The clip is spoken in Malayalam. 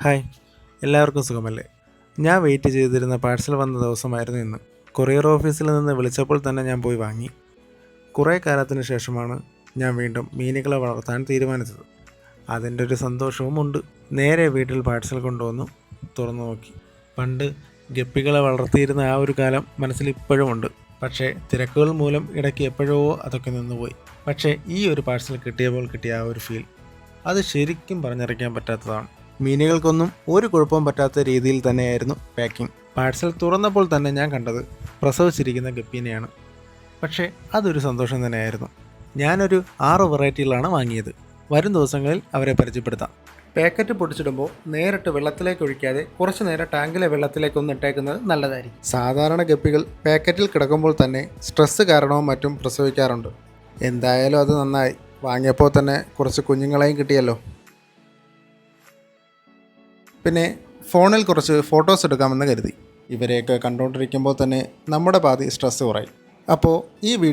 ഹായ്, എല്ലാവർക്കും സുഖമല്ലേ? ഞാൻ വെയിറ്റ് ചെയ്തിരുന്ന പാഴ്സൽ വന്ന ദിവസമായിരുന്നു ഇന്ന്. കൊറിയർ ഓഫീസിൽ നിന്ന് വിളിച്ചപ്പോൾ തന്നെ ഞാൻ പോയി വാങ്ങി. കുറേ കാലത്തിന് ശേഷമാണ് ഞാൻ വീണ്ടും മീനുകളെ വളർത്താൻ തീരുമാനിച്ചത്. അതിൻ്റെ ഒരു സന്തോഷവുമുണ്ട്. നേരെ വീട്ടിൽ പാഴ്സൽ കൊണ്ടുവന്നു തുറന്നു നോക്കി. പണ്ട് ഗപ്പികളെ വളർത്തിയിരുന്ന ആ ഒരു കാലം മനസ്സിൽ ഇപ്പോഴുമുണ്ട്. പക്ഷേ തിരക്കുകൾ മൂലം ഇടയ്ക്ക് എപ്പോഴോ അതൊക്കെ നിന്നുപോയി. പക്ഷേ ഈ ഒരു പാഴ്സൽ കിട്ടിയപ്പോൾ കിട്ടിയ ആ ഒരു ഫീൽ, അത് ശരിക്കും പറഞ്ഞറിയിക്കാൻ പറ്റാത്തതാണ്. മീനുകൾക്കൊന്നും ഒരു കുഴപ്പവും പറ്റാത്ത രീതിയിൽ തന്നെയായിരുന്നു പാക്കിംഗ്. പാഴ്സൽ തുറന്നപ്പോൾ തന്നെ ഞാൻ കണ്ടത് പ്രസവിച്ചിരിക്കുന്ന ഗപ്പീനെയാണ്. പക്ഷേ അതൊരു സന്തോഷം തന്നെയായിരുന്നു. ഞാനൊരു 6 വെറൈറ്റികളാണ് വാങ്ങിയത്. വരും ദിവസങ്ങളിൽ അവരെ പരിചയപ്പെടുത്താം. പാക്കറ്റ് പൊടിച്ചിടുമ്പോൾ നേരിട്ട് വെള്ളത്തിലേക്ക് ഒഴിക്കാതെ കുറച്ച് നേരം ടാങ്കിലെ വെള്ളത്തിലേക്കൊന്ന് ഇട്ടേക്കുന്നത് നല്ലതായിരിക്കും. സാധാരണ ഗപ്പികൾ പാക്കറ്റിൽ കിടക്കുമ്പോൾ തന്നെ സ്ട്രെസ്സ് കാരണവും മറ്റും പ്രസവിക്കാറുണ്ട്. എന്തായാലും അത് നന്നായി, വാങ്ങിയപ്പോൾ തന്നെ കുറച്ച് കുഞ്ഞുങ്ങളെയും കിട്ടിയല്ലോ. പിന്നെ ഫോണിൽ കുറച്ച് ഫോട്ടോസ് എടുക്കാമെന്ന് കരുതി. ഇവരെയൊക്കെ കണ്ടുകൊണ്ടിരിക്കുമ്പോൾ തന്നെ നമ്മുടെ പാതി സ്ട്രെസ്സ് കുറയും. അപ്പോൾ ഈ വീഡിയോ